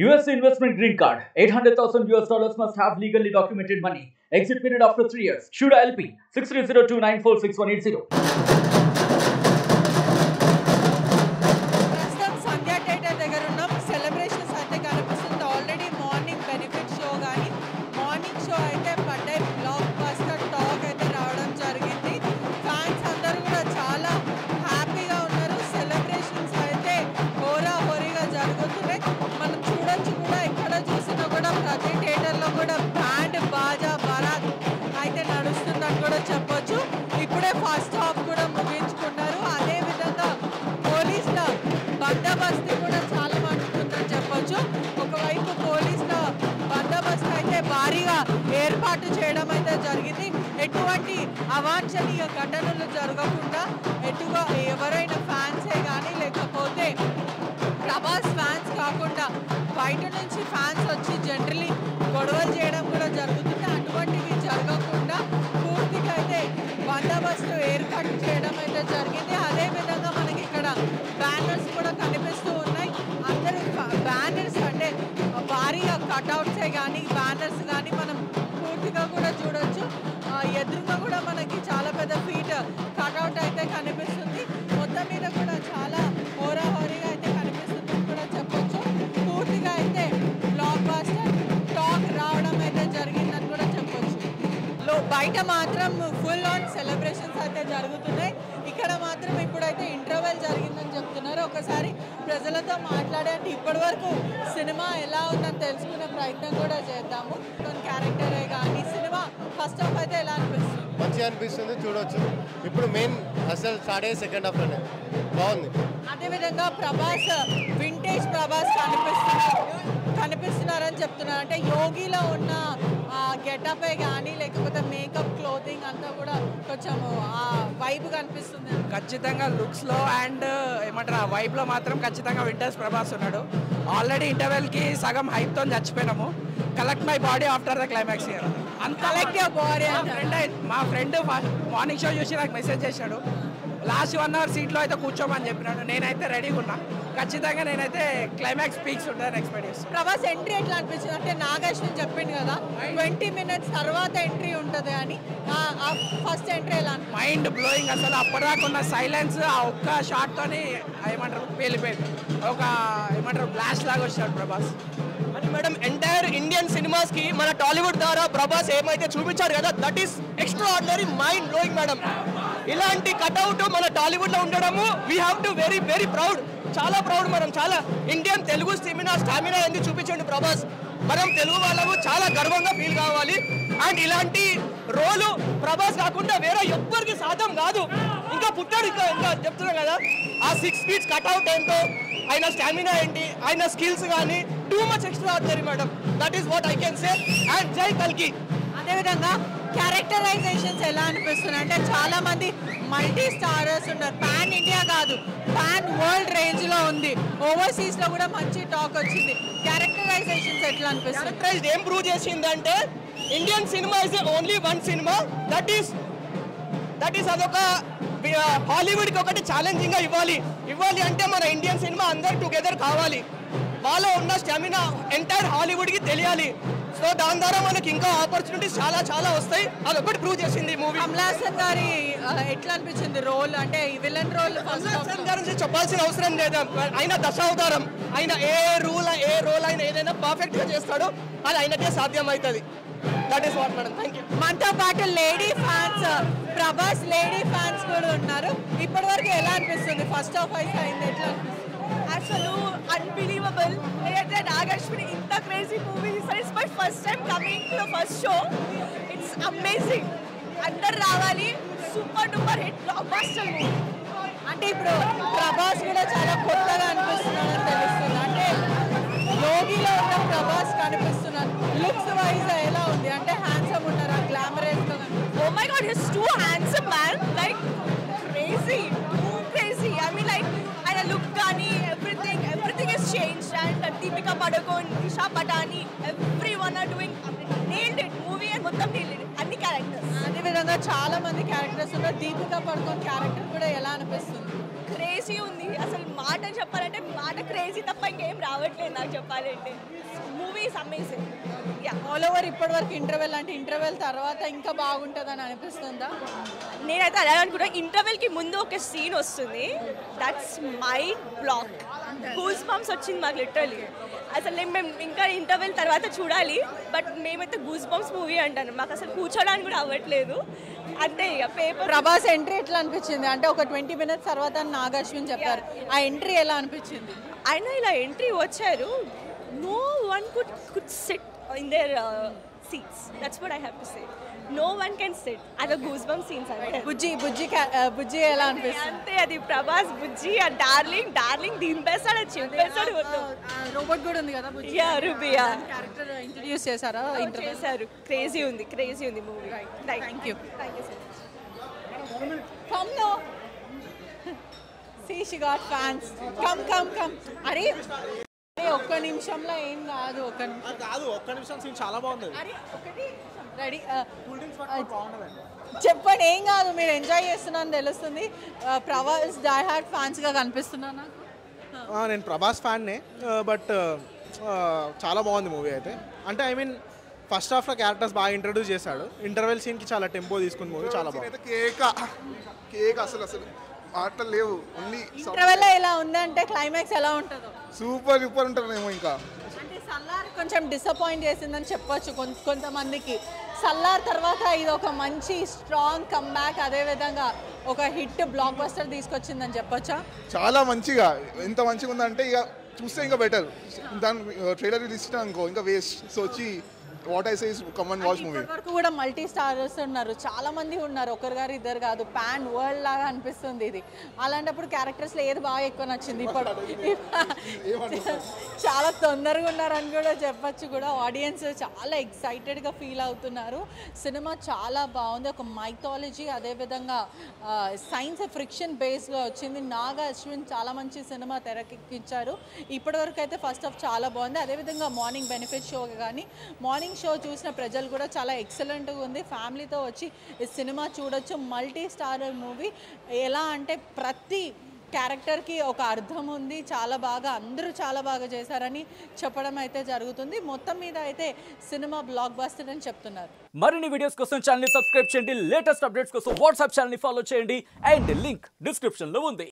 US investment green card. $800,000 must have legally documented money. Exit period after 3 years. Shuda LP 6302946180. ప్రస్తుతం సంధ్యా theatre దగ్గర ఉన్నాం. Celebrations అయితే కనిపిస్తుంది. Already morning benefit show కానీ morning show అయితే పడ్డాయి. బ్లాక్ బస్టర్ టాక్ అయితే రావడం జరిగింది. ఫ్యాన్స్ అందరూ కూడా చాలా హ్యాపీగా ఉన్నారు. సెలబ్రేషన్స్ అయితే హోరాహోరీగా జరుగుతున్నాయి. మనం చూడొచ్చు కూడా, ఎక్కడ చూసినా కూడా ప్రతి థియేటర్లో కూడా బ్యాండ్ బాజా బరాత్ అయితే నడుస్తుందని కూడా చెప్పొచ్చు. ఇప్పుడే ఫస్ట్ హాఫ్ కూడా ముగించుకున్నారు. అదేవిధంగా పోలీసుల బందోబస్తు కూడా చాలా మట్టుకుందని చెప్పొచ్చు. ఒకవైపు పోలీసుల బందోబస్తు అయితే భారీగా ఏర్పాటు చేయడం అయితే జరిగింది. ఎటువంటి అవాంఛనీయ ఘటనలు జరగకుండా ఎవరైనా ఫ్యాన్సే కానీ లేకపోతే ప్రభాస్ ఫ్యాన్స్ కాకుండా బయట నుంచి ఫ్యాన్స్ వచ్చి జనరలీ గొడవలు చేయడం కూడా జరుగుతుంది. అటువంటివి జరగకుండా పూర్తిగా అయితే బందోబస్తు ఏర్పాటు చేయడం అయితే జరిగింది. అదేవిధంగా మనకి ఇక్కడ బ్యానర్స్ కూడా కనిపిస్తూ ఉన్నాయి. అందరూ బ్యానర్స్ అంటే భారీగా కట్అవుట్సే కానీ బ్యానర్స్ కానీ మనం పూర్తిగా కూడా చూడొచ్చు. ఎదురుగా కూడా మనకి చాలా పెద్ద ఫీట్ కట్అవుట్ అయితే కనిపిస్తుంది. మొత్తం మీద కూడా చాలా హోరాహోరీగా అయితే కనిపిస్తుంది కూడా చెప్పొచ్చు. పూర్తిగా అయితే బ్లాక్ బస్టర్ టాక్ రావడం అయితే జరిగిందని కూడా చెప్పొచ్చు. బయట మాత్రం ఫుల్ ఆన్ సెలబ్రేషన్స్ అయితే జరుగుతున్నాయి. ఇక్కడ మాత్రం ఇప్పుడైతే ఇంటర్వెల్ జరిగిందని చెప్తున్నారు. ఒకసారి ప్రజలతో మాట్లాడే అంటే ఇప్పటి వరకు సినిమా ఎలా ఉందని తెలుసుకునే ప్రయత్నం కూడా చేద్దాము. క్యారెక్టరే కానీ సినిమా ఫస్ట్ హాఫ్ అయితే ఎలా అనిపిస్తుంది? మంచిగా అనిపిస్తుంది, చూడొచ్చు. ఇప్పుడు మెయిన్ అసలు స్టార్ట్ అయ్యే సెకండ్ హాఫ్లోనే బాగుంది. అదేవిధంగా ప్రభాస్ వింటేజ్ ప్రభాస్ కనిపిస్తున్నారని చెప్తున్నారు. అంటే యోగిలో ఉన్న గెటపే కానీ లేకపోతే మేకప్ క్లోతింగ్ అంతా కూడా కొంచెం ఆ వైబ్ కనిపిస్తుంది. ఖచ్చితంగా లుక్స్లో అండ్ ఏమంటారు ఆ వైబ్లో మాత్రం ఖచ్చితంగా వింటేజ్ ప్రభాస్ ఉన్నాడు. ఆల్రెడీ ఇంటర్వెల్కి సగం హైప్తో చచ్చిపోయినాము. Collect my body after the climax year అంత కలెక్టివ్ బాడీ. మా ఫ్రెండ్ మార్నింగ్ షో చూసి నాకు మెసేజ్ చేశాడు. లాస్ట్ 1 hour సీట్లో అయితే కూర్చోమని చెప్పినాడు. నేనైతే రెడీగా ఉన్నా. ఖచ్చితంగా నేనైతే క్లైమాక్స్ పీక్స్ ఉంటుందని ఎక్స్పెక్ట్ చేస్తాను. ప్రభాస్ ఎంట్రీ ఎట్లా అనిపించింది అంటే నాగేశ్వరి చెప్పింది కదా 20 minutes తర్వాత ఎంట్రీ ఉంటుంది అని. ఫస్ట్ ఎంట్రీ ఎలా మైండ్ బ్లోయింగ్ అసలు. అప్పటిదాకా ఉన్న సైలెన్స్ ఆ ఒక్క షాట్తోని ఏమంటారు పేలిపోయింది. ఒక ఏమంటారు బ్లాస్ట్ లాగా వచ్చాడు ప్రభాస్. అది మేడం ఎంటైర్ ఇండియన్ సినిమాస్ కి మన టాలీవుడ్ ద్వారా ప్రభాస్ ఏమైతే చూపించారు కదా, that is extra ordinary, mind blowing madam. ఇలాంటి కట్అవుట్ మన టాలీవుడ్ లో ఉండడము we have to very very proud. చాలా ప్రౌడ్ మనం. చాలా ఇండియన్ తెలుగు స్టామినా ఎందుకు చూపించండి ప్రభాస్. మనం తెలుగు వాళ్ళము చాలా గర్వంగా ఫీల్ కావాలి. అండ్ ఇలాంటి రోలు ప్రభాస్ కాకుండా వేరే ఎవ్వరికి సాధ్యం కాదు. ఇంకా పుట్టాడు, ఇంకా చెప్తున్నాం కదా, ఆ 6 feet కట్అవుట్ ఏంటో, ఆయన స్టామినా ఏంటి, ఆయన స్కిల్స్ కానీ too much extra ordinary madam. That is what I can say. And జై కల్కి. అదేవిధంగా క్యారెక్టరైజేషన్స్ ఎలా అనిపిస్తున్నాయి అంటే చాలా మంది మల్టీ స్టారర్స్ ఉన్నారు. పాన్ ఇండియా కాదు, పాన్ వరల్డ్ రేంజ్ లో ఉంది. ఓవర్సీస్ లో కూడా మంచి టాక్ వచ్చింది. క్యారెక్టరైజేషన్స్ ఎట్లా అనిపిస్తుంది? క్యారెక్టరైజ్ ఏం ప్రూవ్ చేసిందంటే Indian cinema is only one cinema. That is అదొక హాలీవుడ్కి ఒకటి ఛాలెంజింగ్ గా ఇవ్వాలి అంటే మన ఇండియన్ సినిమా అందరు టుగెదర్ కావాలి. వాళ్ళలో ఉన్న స్టామినా ఎంటైర్ హాలీవుడ్కి తెలియాలి. సో దాని ద్వారా మనకి ఇంకా ఆపర్చునిటీస్ చాలా చాలా వస్తాయి. అదొకటి ప్రూవ్ చేసింది మూవీ. కమల్ హాసన్ గారి ఎట్లా అనిపించింది రోల్? అంటే విలన్ రోల్ గురించి చెప్పాల్సిన అవసరం లేదు. ఆయన దశావతారం. ఆయన ఏ రోల్ ఆయన ఏదైనా పర్ఫెక్ట్ గా చేస్తాడో అది ఆయనకే సాధ్యం అవుతుంది. That is what madam. Thank you. మనతో పాటు lady fans, Prabhas lady fans కూడా ఉన్నారు. ఇప్పటి వరకు ఎలా అనిపిస్తుంది? ఫస్ట్ హాఫ్ అయితే అయింది, ఎట్లా అనిపిస్తుంది? అసలు అన్బిలీవబుల్. నేనైతే నాగేశ్వరి ఇంత crazy movie. It's my first time coming to the first show. It's amazing. అందరు రావాలి. Super duper hit block buster movie. అంటే ఇప్పుడు ప్రభాస్ కూడా చాలా కొత్తగా అనిపిస్తున్నాడని తెలుస్తుంది. అంటే యోగిలో ఉన్న ప్రభాస్ కనిపిస్తున్నారు. లుక్స్ వైజ్ ఎలా ఉంది? అంటే హ్యాండ్సమ్ ఉన్నారా, గ్లామరస్ గా? Oh my god, he's too handsome man. Like crazy. Too crazy. I mean like and look gani everything is changed. And Deepika Padukone, Disha Patani, everyone are doing nailed it. Movie and మొత్తం nailed it. అన్ని characters. అదేవిధంగా చాలా మంది characters ఉన్నారు. Deepika పడుకోన్ character కూడా ఎలా అనిపిస్తుంది? Crazy ఉంది అసలు. మాట చెప్పాలంటే మాట క్రేజీ తప్ప ఇంకేం రావట్లేదు నాకు చెప్పాలంటే. Movie is amazing. All over ఇప్పటివరకు ఇంటర్వెల్ అంటే ఇంటర్వెల్ తర్వాత ఇంకా బాగుంటుందని అనిపిస్తుందా? నేనైతే అలా అనుకుంటా. ఇంటర్వెల్కి ముందు ఒక సీన్ వస్తుంది, that's mind block. Goose bumps వచ్చింది మాకు లిటరలీ. అసలు మేము ఇంకా ఇంటర్వెల్ తర్వాత చూడాలి, బట్ మేమైతే గూస్ బంప్స్ మూవీ అంటాను. మాకు అసలు కూర్చోడానికి కూడా అవ్వట్లేదు. అంతే ఇక పేపర్. ప్రభాస్ ఎంట్రీ ఎట్లా అనిపించింది? అంటే ఒక 20 minutes తర్వాత నాగ్ అశ్విన్ చెప్పారు, ఆ ఎంట్రీ ఎలా అనిపించింది? ఆయన ఇలా ఎంట్రీ వచ్చారు, no one could sit in their seats. That's what I have to say. No one can sit. Ada goosebump scenes ante. బుజ్జి ఎలా అనిపిస్తుంది? ante adi ప్రభాస్ బుజ్జి ఆ డార్లింగ్ దింపేసాడు, చింపేసాడు మొత్తం. రోబోట్ కూడా ఉంది కదా బుజ్జి. యా రూబియా క్యారెక్టర్ ఇంట్రడ్యూస్ చేశారా? చేశారు. క్రేజీ ఉంది movie. Thank you so much. Come no. See, she got fans. Come. అరే ఒక్క నిమిషంలో ఏం కాదు. ఒక్క నిమిషం సీన్ చాలా బాగుంది. అరే ఒకటి రెడీ చెప్పండి, ఏం కాదు, మీరు ఎంజాయ్ చేస్తున్నారని తెలుస్తుంది. ప్రభాస్ డై హార్డ్ ఫ్యాన్స్గా కనిపిస్తున్నా నాకు. నేను ప్రభాస్ ఫ్యాన్నే, బట్ చాలా బాగుంది మూవీ అయితే. అంటే ఐ మీన్ ఫస్ట్ హాఫ్లో క్యారెక్టర్స్ బాగా ఇంట్రడ్యూస్ చేశాడు. ఇంటర్వెల్ సీన్కి చాలా టెంపో తీసుకుంది మూవీ, చాలా బాగుంది. కేక్ అసలు మాటలు లేవు. ఇంటర్వెల్ ఎలా ఉందంటే క్లైమాక్స్ ఎలా ఉంటుందో సూపర్ ఉంటారేమో. ఇంకా అంటే సల్లార్ కొంచెం డిసప్పాయింట్ చేసిందని చెప్పొచ్చు కొంతమందికి. సల్లార్ తర్వాత ఇది ఒక మంచి స్ట్రాంగ్ కమ్బ్యాక్, అదేవిధంగా ఒక హిట్ బ్లాక్ బస్టర్ తీసుకొచ్చిందని చెప్పొచ్చా? చాలా మంచిగా, ఎంత మంచిగా ఉందంటే ఇక చూస్తే ఇంకా బెటర్. దాని ట్రైలర్ రిలీజ్ అనుకో ఇంకా వేస్ట్. సో వచ్చి what I say is come and watch movie. వరకు కూడా మల్టీ స్టారర్స్ ఉన్నారు, చాలా మంది ఉన్నారు, ఒకరు గారు ఇద్దరు కాదు, పాన్ వరల్డ్ లాగా అనిపిస్తుంది ఇది. అలాంటప్పుడు క్యారెక్టర్స్లో ఏది బాగా ఎక్కువ నచ్చింది? ఇప్పుడు చాలా తొందరగా ఉన్నారని కూడా చెప్పచ్చు కూడా. ఆడియన్స్ చాలా ఎక్సైటెడ్గా ఫీల్ అవుతున్నారు. సినిమా చాలా బాగుంది, ఒక మైథాలజీ అదేవిధంగా సైన్స్ ఫ్రిక్షన్ బేస్గా వచ్చింది. నాగ్ అశ్విన్ చాలా మంచి సినిమా తెరకెక్కించారు. ఇప్పటివరకు అయితే ఫస్ట్ హాఫ్ చాలా బాగుంది. అదేవిధంగా మార్నింగ్ బెనిఫిట్ షో కానీ మార్నింగ్ షో చూసిన ప్రజలు కూడా చాలా ఎక్సలెంట్గా ఉంది. ఫ్యామిలీతో వచ్చి ఈ సినిమా చూడొచ్చు. Multi starrer movie. ఎలా అంటే ప్రతి క్యారెక్టర్కి ఒక అర్థం ఉంది. అందరూ చాలా బాగా చేశారని చెప్పడం అయితే జరుగుతుంది. మొత్తం మీద అయితే సినిమా బ్లాక్ బస్టర్ అని చెప్తున్నారు. మరిన్ని వీడియోస్ కోసం ఛానల్ ని సబ్స్క్రైబ్ చేయండి. లేటెస్ట్ అప్డేట్స్ కోసం వాట్సాప్ ఛానల్ ని ఫాలో చేయండి. అండ్ లింక్ డిస్క్రిప్షన్ లో ఉంది.